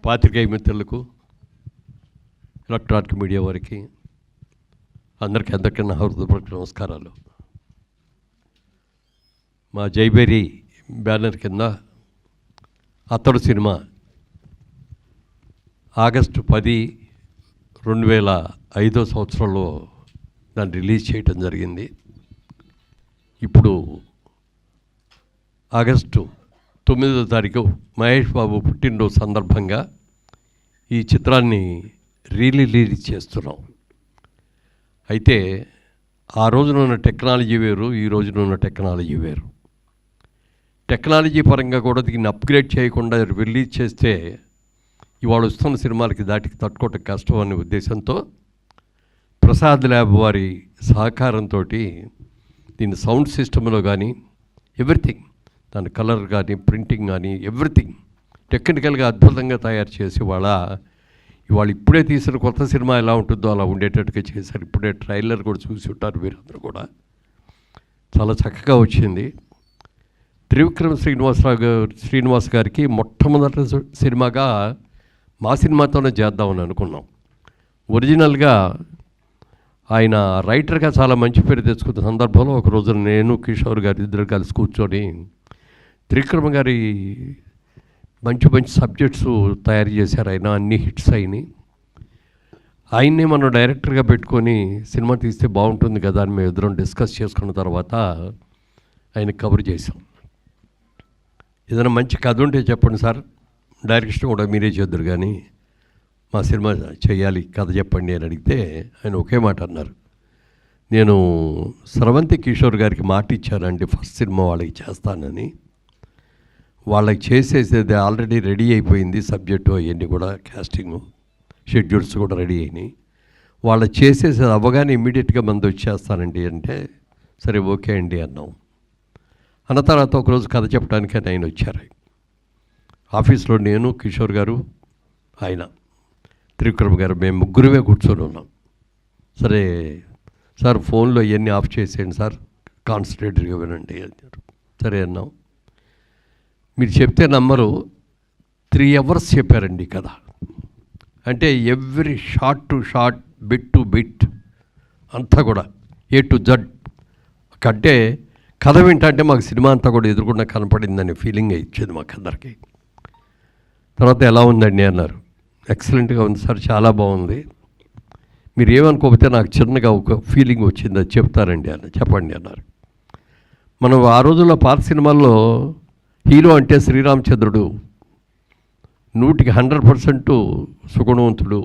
పాత్రికేయ మిత్రులకు, electronic media వారికి అందరికీ నా హృదయపూర్వక నమస్కారాలు. మా జైబేరి బ్యానర్ కింద అతడు సినిమా ఆగస్టు 10, 2005 సంవత్సరంలో దాన్ని రిలీజ్ చేయటం జరిగింది. ఇప్పుడు ఆగస్టు 9వ తారీఖు మహేష్ బాబు పుట్టినరోజు సందర్భంగా ఈ చిత్రాన్ని రిలీజ్ చేస్తున్నాం. అయితే ఆ రోజున ఉన్న టెక్నాలజీ వేరు, ఈ రోజున ఉన్న టెక్నాలజీ వేరు. టెక్నాలజీ పరంగా కూడా దీన్ని అప్గ్రేడ్ చేయకుండా రిలీజ్ చేస్తే ఇవాళ వస్తున్న సినిమాలకి దాటికి తట్టుకోవటం కష్టం అనే ఉద్దేశంతో ప్రసాద్ ల్యాబ్ వారి సహకారంతో దీన్ని సౌండ్ సిస్టంలో కానీ ఎవ్రీథింగ్, దాని కలర్ కానీ ప్రింటింగ్ కానీ ఎవ్రీథింగ్ టెక్నికల్గా అద్భుతంగా తయారు చేసి ఇవాళ ఇప్పుడే తీసిన కొత్త సినిమా ఎలా ఉంటుందో అలా ఉండేటట్టుగా చేశారు. ఇప్పుడే ట్రైలర్ కూడా చూసి ఉంటారు మీరందరూ కూడా. చాలా చక్కగా వచ్చింది. త్రివిక్రమ్ శ్రీనివాస్ గారికి మొట్టమొదటి సినిమాగా మా సినిమాతోనే చేద్దామని అనుకున్నాం. ఒరిజినల్గా ఆయన రైటర్గా చాలా మంచి పేరు తెచ్చుకున్న సందర్భంలో ఒకరోజు నేను కిషోర్ గారు ఇద్దరు కలిసి కూర్చొని త్రివిక్రమ్ గారి మంచి మంచి సబ్జెక్ట్స్ తయారు చేశారు. ఆయన అన్ని హిట్స్ అయినాయి. ఆయన్నే మనం డైరెక్టర్గా పెట్టుకొని సినిమా తీస్తే బాగుంటుంది కదా అని మేము ఇద్దరం డిస్కస్ చేసుకున్న తర్వాత ఆయన కవర్ చేసాం. ఏదైనా మంచి కథ ఉంటే చెప్పండి సార్, డైరెక్షన్ కూడా మీరే చేద్దరు కానీ మా సినిమా చేయాలి, కథ చెప్పండి అని అడిగితే ఆయన ఒకే మాట అన్నారు. నేను స్రవంతి కిషోర్ గారికి మాట ఇచ్చానండి ఫస్ట్ సినిమా వాళ్ళకి చేస్తానని. వాళ్ళకి చేసేసేది ఆల్రెడీ రెడీ అయిపోయింది, సబ్జెక్టు అవన్నీ కూడా క్యాస్టింగ్ షెడ్యూల్స్ కూడా రెడీ అయినాయి. వాళ్ళు చేసేసేది అవ్వగానే ఇమ్మీడియట్గా మంది వచ్చేస్తానండి అంటే సరే ఓకే అండి అన్నాం. అన్న తర్వాత ఒకరోజు కథ చెప్పడానికి ఆయన వచ్చారు. ఆఫీస్లో నేను, కిషోర్ గారు, ఆయన త్రివిక్రమ్ గారు, మేము ముగ్గురమే కూర్చొని ఉన్నాం. సరే సార్ ఫోన్లో ఇవన్నీ ఆఫ్ చేసేయండి సార్, కాన్సన్ట్రేటెడ్గా వినండి అన్నారు. సరే అన్నాం. మీరు చెప్తే నమ్మరు, 3 hours చెప్పారండి కథ. అంటే every shot to short, bit to bit అంతా కూడా A to Z. అంటే కథ వింటే మాకు సినిమా అంతా కూడా ఎదురుకుండా కనపడిందనే ఫీలింగ్ ఇచ్చింది మాకు అందరికీ. తర్వాత ఎలా ఉందండి అన్నారు. ఎక్సలెంట్గా ఉంది సార్, చాలా బాగుంది. మీరు ఏమనుకోకపోతే నాకు చిన్నగా ఒక ఫీలింగ్ వచ్చింది, అది చెప్తారండి అన్న. చెప్పండి అన్నారు. మనం ఆ రోజుల్లో పాత సినిమాల్లో హీరో అంటే శ్రీరామచంద్రుడు, 100% సుగుణవంతుడు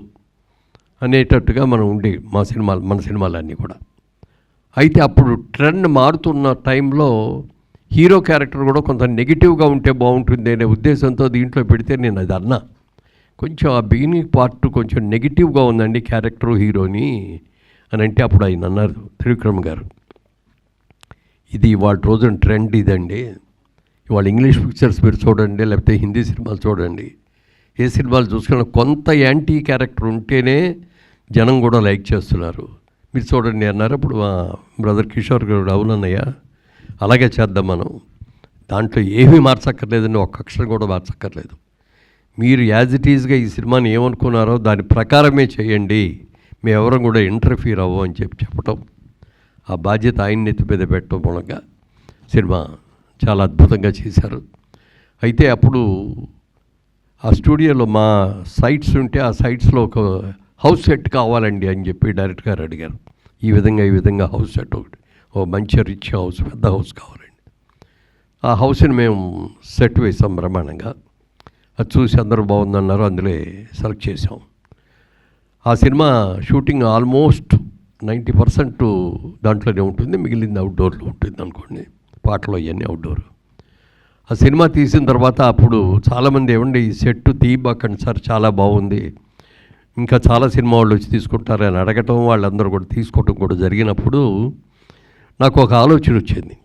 అనేటట్టుగా మనం ఉండే మన సినిమాలన్నీ కూడా. అయితే అప్పుడు ట్రెండ్ మారుతున్న టైంలో హీరో క్యారెక్టర్ కూడా కొంత నెగిటివ్గా ఉంటే బాగుంటుంది అనే ఉద్దేశంతో దీంట్లో పెడితే నేను అది అన్నా. కొంచెం ఆ బిగినింగ్ పార్ట్ కొంచెం నెగిటివ్గా ఉందండి క్యారెక్టరు హీరోని అని అంటే అప్పుడు ఆయన అన్నారు త్రివిక్రమ్ గారు, ఇది ఇవాళ రోజున ట్రెండ్ ఇదండి. ఇవాళ ఇంగ్లీష్ పిక్చర్స్ మీరు చూడండి, లేకపోతే హిందీ సినిమాలు చూడండి, ఏ సినిమాలు చూసుకున్నా కొంత యాంటీ క్యారెక్టర్ ఉంటేనే జనం కూడా లైక్ చేస్తున్నారు. మీరు చూడండి అన్నారు. అప్పుడు మా బ్రదర్ కిషోర్ గారు అవునన్నయ్య అలాగే చేద్దాం, మనం దాంట్లో ఏమీ మార్చక్కర్లేదండి, ఒక్క అక్షరం కూడా మార్చక్కర్లేదు, మీరు యాజ్ ఇట్ ఈజ్గా ఈ సినిమాని ఏమనుకున్నారో దాని ప్రకారమే చేయండి, మేము ఎవరం కూడా ఇంటర్ఫీర్ అవ్వం అని చెప్పటం, ఆ బాధ్యత ఆయన నెత్తి మీద పెట్టడం మూలంగా సినిమా చాలా అద్భుతంగా చేశారు. అయితే అప్పుడు ఆ స్టూడియోలో మా సైట్స్ ఉంటే ఆ సైట్స్లో ఒక హౌస్ సెట్ కావాలండి అని చెప్పి డైరెక్టర్ గారు అడిగారు. ఈ విధంగా హౌస్ సెట్ ఒకటి, ఓ మంచి రిచ్ హౌస్, పెద్ద హౌస్ కావాలండి. ఆ హౌస్ని మేము సెట్ వేసాం బ్రహ్మాండంగా. అది చూసి అందరూ బాగుందన్నారు, అందులో సెలెక్ట్ చేసాం. ఆ సినిమా షూటింగ్ ఆల్మోస్ట్ 90% దాంట్లోనే ఉంటుంది, మిగిలింది అవుట్డోర్లో ఉంటుంది అనుకోండి, పాటలు అవన్నీ అవుట్డోర్. ఆ సినిమా తీసిన తర్వాత అప్పుడు చాలామంది ఏమండి ఈ సెట్ తీయబాకండి సార్, చాలా బాగుంది, ఇంకా చాలా సినిమా వాళ్ళు వచ్చి తీసుకుంటారు అని అడగటం, వాళ్ళందరూ కూడా తీసుకోవటం కూడా జరిగినప్పుడు నాకు ఒక ఆలోచన వచ్చింది.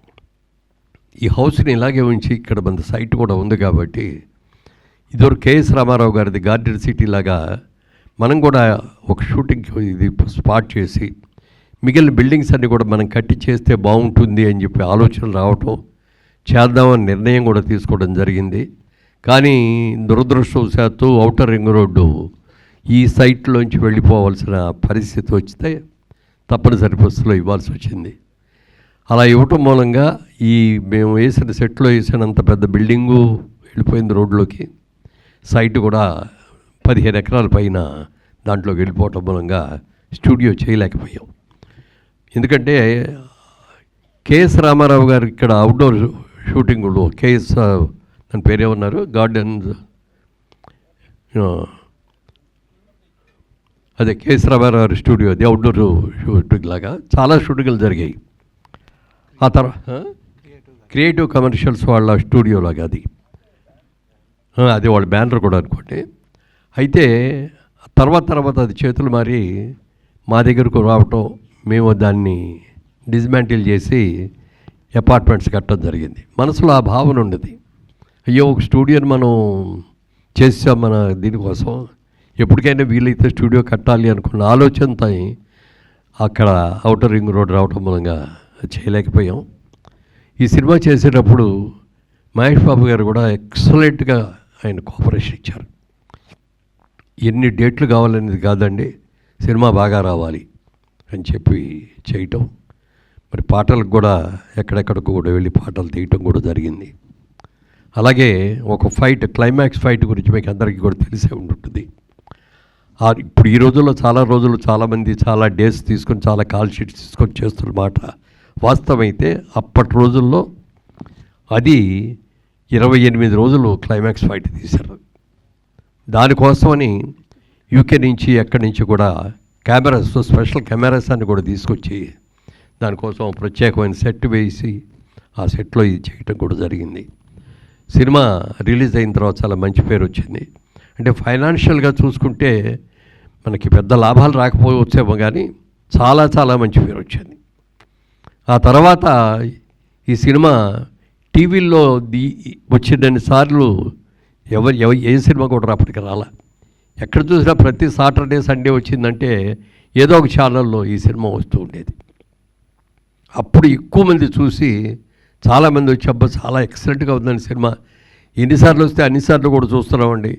ఈ హౌస్ని ఇలాగే ఉంచి ఇక్కడ మన సైట్ కూడా ఉంది కాబట్టి ఇదివరకు కేఎస్ రామారావు గారిది గార్డెన్ సిటీ లాగా మనం కూడా ఒక షూటింగ్ ఇది స్పాట్ చేసి మిగిలిన బిల్డింగ్స్ అన్నీ కూడా మనం కట్టి చేస్తే బాగుంటుంది అని చెప్పి ఆలోచన రావటం, చేద్దామని నిర్ణయం కూడా తీసుకోవడం జరిగింది. కానీ దురదృష్టవశాత్తు ఔటర్ రింగ్ రోడ్డు ఈ సైట్లోంచి వెళ్ళిపోవాల్సిన పరిస్థితి వస్తే తప్పనిసరి పరిస్థితిలో ఇవ్వాల్సి వచ్చింది. అలా ఇవ్వటం మూలంగా మేము వేసిన సెట్లో వేసినంత పెద్ద బిల్డింగు వెళ్ళిపోయింది రోడ్లోకి. సైట్ కూడా 15 ఎకరాల పైన దాంట్లోకి వెళ్ళిపోవటం మూలంగా స్టూడియో చేయలేకపోయాం. ఎందుకంటే కేఎస్ రామారావు గారు ఇక్కడ అవుట్డోర్ షూటింగ్లో కేఎస్ దాని పేరేమన్నారు గార్డెన్స్ అదే కేఎస్ రామారావు స్టూడియో, అది అవుట్డోర్ షూటింగ్ లాగా చాలా షూటింగ్లు జరిగాయి. ఆ తర్వాత క్రియేటివ్ కమర్షియల్స్ వాళ్ళ స్టూడియో లాగా అది వాళ్ళ బ్యానర్ కూడా అనుకోండి. అయితే తర్వాత అది చేతులు మారి మా దగ్గరకు రావటం, మేము దాన్ని డిస్మాంటిల్ చేసి అపార్ట్మెంట్స్ కట్టడం జరిగింది. మనసులో ఆ భావన ఉండేది, అయ్యో ఒక స్టూడియోని మనం చేసాం మన దీనికోసం, ఎప్పటికైనా వీలైతే స్టూడియో కట్టాలి అనుకున్న ఆలోచనతో అక్కడ ఔటర్ రింగ్ రోడ్ రావటం మూలంగా చేయలేకపోయాం. ఈ సినిమా చేసేటప్పుడు మహేష్ బాబు గారు కూడా ఎక్సలెంట్గా ఆయన కోఆపరేషన్ ఇచ్చారు. ఎన్ని డేట్లు కావాలనేది కాదండి, సినిమా బాగా రావాలి అని చెప్పి చేయటం. మరి పాటలకు కూడా ఎక్కడెక్కడికి కూడా వెళ్ళి పాటలు తీయటం కూడా జరిగింది. అలాగే ఒక ఫైట్, క్లైమాక్స్ ఫైట్ గురించి మీకు అందరికీ కూడా తెలిసే ఉంటుంది. ఇప్పుడు ఈ రోజుల్లో చాలామంది చాలా డేస్ తీసుకొని చాలా కాల్ షీట్స్ తీసుకొని చేస్తున్నమాట వాస్తవమైతే, అప్పటి రోజుల్లో అది 28 రోజులు క్లైమాక్స్ ఫైట్ తీశారు. దానికోసమని యూకే నుంచి ఎక్కడి నుంచి కూడా కెమెరాస్, స్పెషల్ కెమెరాస్ అని కూడా తీసుకొచ్చి దానికోసం ప్రత్యేకమైన సెట్ వేసి ఆ సెట్లో ఇది చేయటం కూడా జరిగింది. సినిమా రిలీజ్ అయిన తర్వాత చాలా మంచి పేరు వచ్చింది. అంటే ఫైనాన్షియల్గా చూసుకుంటే మనకి పెద్ద లాభాలు రాకపోవచ్చేమో కానీ చాలా మంచి పేరు వచ్చింది. ఆ తర్వాత ఈ సినిమా టీవీల్లో వచ్చినన్ని సార్లు ఏ సినిమా కూడా అప్పటికి రాలా. ఎక్కడ చూసినా ప్రతి సాటర్డే సండే వచ్చిందంటే ఏదో ఒక ఛానల్లో ఈ సినిమా వస్తూ ఉండేది. అప్పుడు ఎక్కువ మంది చూసి చాలామంది వచ్చి అబ్బా చాలా ఎక్సలెంట్గా ఉందని సినిమా, ఎన్నిసార్లు వస్తే అన్నిసార్లు కూడా చూస్తున్నామండి.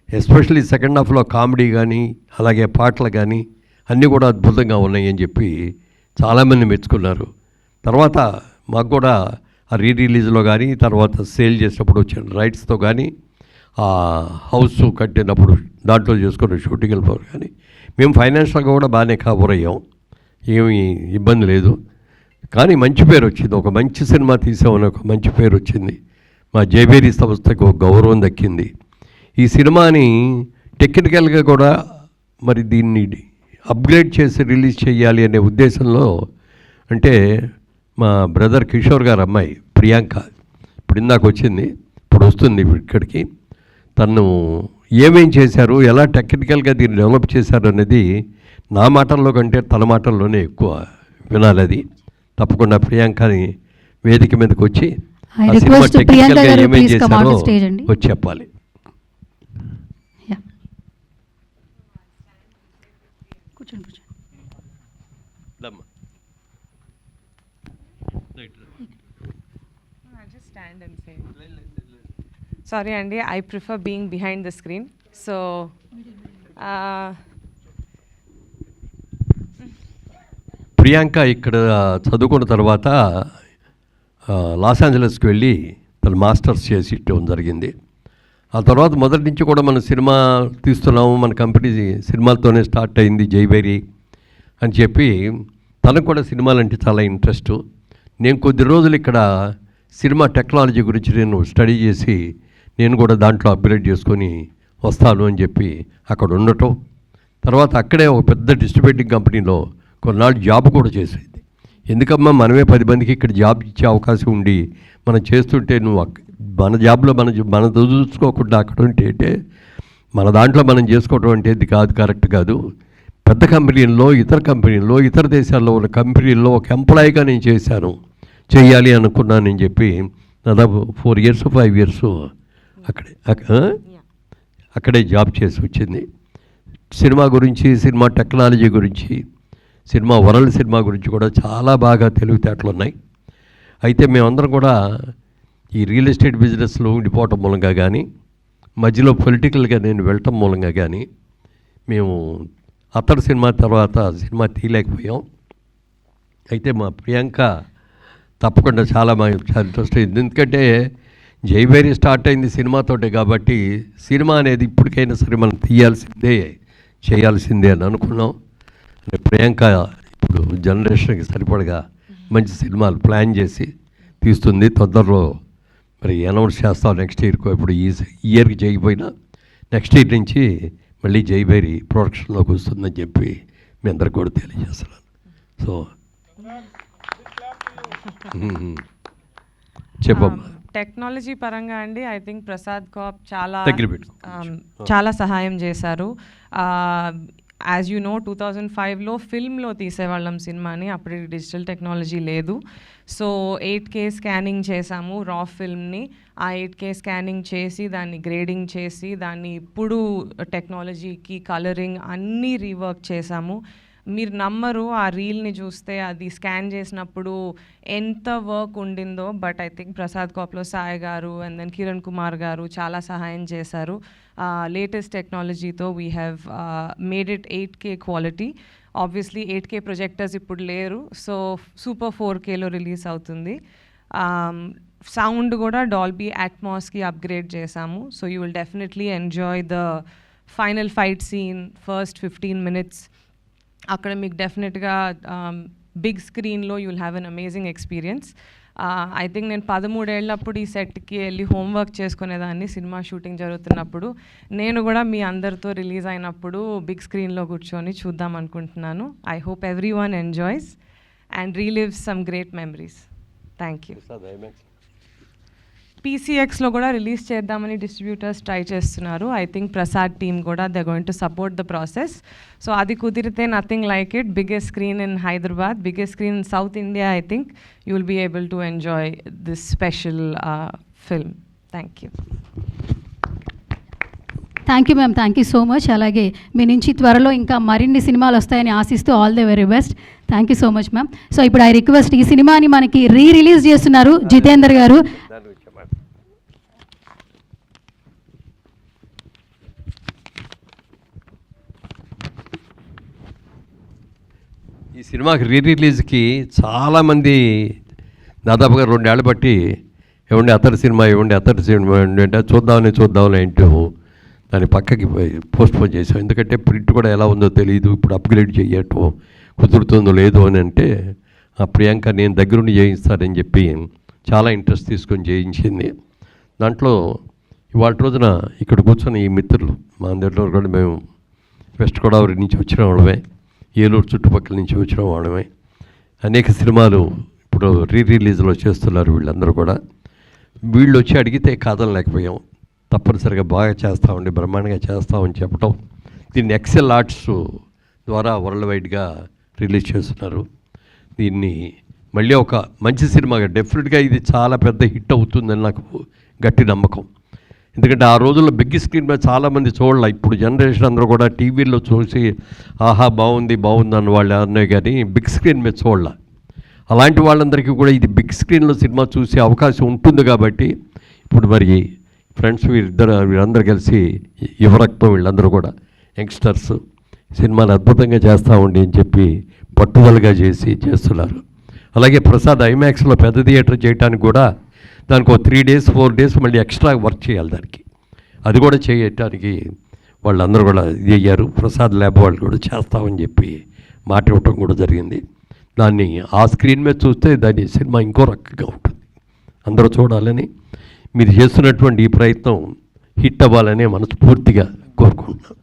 ఎస్పెషల్లీ సెకండ్ హాఫ్లో కామెడీ కానీ అలాగే పాటలు కానీ అన్నీ కూడా అద్భుతంగా ఉన్నాయి అని చెప్పి చాలామంది మెచ్చుకున్నారు. తర్వాత మాకు కూడా ఆ రిలీజ్లో కానీ తర్వాత సేల్ చేసినప్పుడు వచ్చిన రైట్స్తో కానీ ఆ హౌస్ కట్టినప్పుడు దాంట్లో చేసుకున్న షూటింగ్ వెళ్ళిపోరు కానీ మేము ఫైనాన్షియల్గా కూడా బాగానే కవర్ అయ్యాం, ఏమీ ఇబ్బంది లేదు. కానీ మంచి పేరు వచ్చింది, ఒక మంచి సినిమా తీసామని ఒక మంచి పేరు వచ్చింది. మా జైబేరీ సంస్థకు ఒక గౌరవం దక్కింది. ఈ సినిమాని టెక్నికల్గా కూడా మరి దీన్ని అప్గ్రేడ్ చేసి రిలీజ్ చేయాలి అనే ఉద్దేశంలో, అంటే మా బ్రదర్ కిషోర్ గారు అమ్మాయి ప్రియాంక ఇప్పుడు ఇందాక వచ్చింది, ఇప్పుడు వస్తుంది ఇక్కడికి, తను ఏమేం చేశారు, ఎలా టెక్నికల్గా దీన్ని డెవలప్ చేశారు అనేది నా మాటల్లో కంటే తన మాటల్లోనే ఎక్కువ వినాలి. అది తప్పకుండా ప్రియాంకని వేదిక మీదకి వచ్చి ఆ సినిమా టెక్నికల్గా ఏమేం చేశారో వచ్చి చెప్పాలి. Sorry Andy, I prefer being behind the screen. So Priyanka ఇక్కడ చదువుకున్న తర్వాత లాస్ ఏంజలస్కి వెళ్ళి తన మాస్టర్స్ చేసి ఇవ్వడం జరిగింది. ఆ తర్వాత మొదటి నుంచి కూడా మన సినిమా తీస్తున్నాము, మన కంపెనీ సినిమాలతోనే స్టార్ట్ అయింది జైబేరీ అని చెప్పి తనకు కూడా సినిమాలంటే చాలా ఇంట్రెస్ట్. నేను కొద్ది రోజులు ఇక్కడ సినిమా టెక్నాలజీ గురించి నేను స్టడీ చేసి నేను కూడా దాంట్లో అప్గ్రేడ్ చేసుకొని వస్తాను అని చెప్పి అక్కడ ఉండటం, తర్వాత అక్కడే ఒక పెద్ద డిస్ట్రిబ్యూటింగ్ కంపెనీలో కొన్నాళ్ళు జాబ్ కూడా చేసేది. ఎందుకమ్మా మనమే 10 మందికి ఇక్కడ జాబ్ ఇచ్చే అవకాశం ఉండి మనం చేస్తుంటే నువ్వు మన జాబ్లో మన చూసుకోకుండా అక్కడ ఉంటే మన దాంట్లో మనం చేసుకోవటం అంటే ఇది కాదు, కరెక్ట్ కాదు. పెద్ద కంపెనీల్లో, ఇతర దేశాల్లో ఉన్న కంపెనీల్లో ఒక ఎంప్లాయీగా నేను చేయాలి అనుకున్నానని చెప్పి దాదాపు 4 years 5 years అక్కడే జాబ్ చేసి వచ్చింది. సినిమా గురించి, సినిమా టెక్నాలజీ గురించి, సినిమా వరల్డ్ సినిమా గురించి కూడా చాలా బాగా తెలివితేటలు ఉన్నాయి. అయితే మేమందరం కూడా ఈ రియల్ ఎస్టేట్ బిజినెస్లో ఉండిపోవటం మూలంగా కానీ మధ్యలో పొలిటికల్గా నేను వెళ్ళటం మూలంగా కానీ మేము అతడు సినిమా తర్వాత సినిమా తీయలేకపోయాం. అయితే మా ప్రియాంక తప్పకుండా చాలా ఇంట్రెస్ట్ అయింది. ఎందుకంటే జైవేరి స్టార్ట్ అయింది సినిమాతోటే కాబట్టి సినిమా అనేది ఇప్పటికైనా సరే మనం తీయాల్సిందే, చేయాల్సిందే అని అనుకున్నాం. ప్రియాంక ఇప్పుడు జనరేషన్కి సరిపడగా మంచి సినిమాలు ప్లాన్ చేసి తీస్తుంది. తొందరలో మరి అనౌన్స్ చేస్తాం నెక్స్ట్ ఇయర్కో. ఇప్పుడు ఈ ఇయర్కి చేయకపోయినా నెక్స్ట్ ఇయర్ నుంచి మళ్ళీ జైవేరి ప్రొడక్షన్లోకి వస్తుందని చెప్పి మీ అందరికి కూడా తెలియజేస్తున్నాను. సో చెప్పమ్మా. టెక్నాలజీ పరంగా అండి ఐ థింక్ ప్రసాద్ కాప్ చాలా సహాయం చేశారు. యాజ్ యూ నో 2005లో ఫిల్మ్లో తీసేవాళ్ళం సినిమాని, అప్పుడు డిజిటల్ టెక్నాలజీ లేదు. సో 8K స్కానింగ్ చేసాము రా ఫిల్మ్ని. ఆ 8K స్కానింగ్ చేసి దాన్ని గ్రేడింగ్ చేసి దాన్ని ఇప్పుడు టెక్నాలజీకి కలరింగ్ అన్నీ రీవర్క్ చేసాము. మీరు నమ్మరు, ఆ రీల్ని చూస్తే అది స్కాన్ చేసినప్పుడు ఎంత వర్క్ ఉండిందో. బట్ ఐ థింక్ ప్రసాద్ కాప్లో సాయి గారు అండ్ దెన్ కిరణ్ కుమార్ గారు చాలా సహాయం చేశారు. లేటెస్ట్ టెక్నాలజీతో we have made it 8K quality. Obviously 8K projectors ఇప్పుడు లేరు, సో సూపర్ 4Kలో రిలీజ్ అవుతుంది. సౌండ్ కూడా డాల్బీ అట్మాస్కి అప్గ్రేడ్ చేసాము. So you will definitely enjoy the final fight scene first 15 minutes. అక్కడ మీకు డెఫినెట్గా బిగ్ స్క్రీన్లో you will have an amazing experience. I think నేను 13 ఏళ్ళప్పుడు ఈ సెట్కి వెళ్ళి హోంవర్క్ చేసుకునేదాన్ని సినిమా షూటింగ్ జరుగుతున్నప్పుడు. నేను కూడా మీ అందరితో రిలీజ్ అయినప్పుడు బిగ్ స్క్రీన్లో కూర్చొని చూద్దాం అనుకుంటున్నాను. I hope every one enjoys and relives some great memories. Thank you. PCXలో కూడా రిలీజ్ చేద్దామని డిస్ట్రిబ్యూటర్స్ ట్రై చేస్తున్నారు. ఐ థింక్ ప్రసాద్ టీమ్ కూడా they going to support the process. So అది కుదిరితే nothing like it. Biggest screen in Hyderabad, biggest screen in South India. I think you will be able to enjoy this special film. Thank you. Thank you ma'am, thank you so much. అలాగే మీ నుంచి త్వరలో ఇంకా మరిన్ని సినిమాలు వస్తాయని ఆశిస్తూ all the very best. Thank you so much ma'am. So ఇప్పుడు I request, ఈ సినిమాని మనకి రిలీజ్ చేస్తున్నారు జితేందర్ గారు. ఈ సినిమాకి రిలీజ్కి చాలామంది దాదాపుగా 2 ఏళ్ళు బట్టి ఏమండి అతడి సినిమా అంటే చూద్దామని ఏంటో దాన్ని పక్కకి పోస్ట్పోన్ చేసాం. ఎందుకంటే ప్రింట్ కూడా ఎలా ఉందో తెలియదు, ఇప్పుడు అప్గ్రేడ్ చేయటం కుదురుతుందో లేదో అని అంటే ఆ ప్రియాంక నేను దగ్గరుండి చేయిస్తానని చెప్పి చాలా ఇంట్రెస్ట్ తీసుకొని చేయించింది. దాంట్లో ఇవాళ రోజున ఇక్కడ కూర్చొని ఈ మిత్రులు మా అందరిలో కూడా మేము వెస్ట్ గోదావరి నుంచి వచ్చిన వాళ్ళమే, ఏలూరు చుట్టుపక్కల నుంచి వచ్చిన వాళ్ళమే. అనేక సినిమాలు ఇప్పుడు రిలీజ్లో చేస్తున్నారు వీళ్ళందరూ కూడా. వీళ్ళు వచ్చి అడిగితే కాదనలేకపోయాం. తప్పనిసరిగా బాగా చేస్తామండి, బ్రహ్మాండంగా చేస్తామని చెప్పటం. దీన్ని ఎక్సెల్ ఆర్ట్స్ ద్వారా వరల్డ్ వైడ్గా రిలీజ్ చేస్తున్నారు. దీన్ని మళ్ళీ ఒక మంచి సినిమాగా డెఫినెట్గా ఇది చాలా పెద్ద హిట్ అవుతుందని నాకు గట్టి నమ్మకం. ఎందుకంటే ఆ రోజుల్లో బిగ్ స్క్రీన్ మీద చాలామంది చూడాలి. ఇప్పుడు జనరేషన్ అందరూ కూడా టీవీల్లో చూసి ఆహా బాగుంది అన్న వాళ్ళు అన్నాయి, కానీ బిగ్ స్క్రీన్ మీద చూడాలి. అలాంటి వాళ్ళందరికీ కూడా ఇది బిగ్ స్క్రీన్లో సినిమా చూసే అవకాశం ఉంటుంది. కాబట్టి ఇప్పుడు మరి ఫ్రెండ్స్ వీళ్ళందరూ కలిసి యువరక్తం వీళ్ళందరూ కూడా యంగ్స్టర్స్ సినిమాని అద్భుతంగా చేస్తామండి అని చెప్పి పట్టుదలగా చేస్తున్నారు. అలాగే ప్రసాద్ ఐమాక్స్లో పెద్ద థియేటర్ చేయడానికి కూడా దానికి 3 days 4 days మళ్ళీ ఎక్స్ట్రా వర్క్ చేయాలి దానికి. అది కూడా చేయటానికి వాళ్ళందరూ కూడా ఇది అయ్యారు. ప్రసాద్ ల్యాబ్ వాళ్ళు కూడా చేస్తామని చెప్పి మాట ఇవ్వటం కూడా జరిగింది. దాన్ని ఆ స్క్రీన్ మీద చూస్తే దాని సినిమా ఇంకో రకంగా ఉంటుంది. అందరూ చూడాలని, మీరు చేస్తున్నటువంటి ఈ ప్రయత్నం హిట్ అవ్వాలని మనస్ఫూర్తిగా కోరుకుంటున్నాను.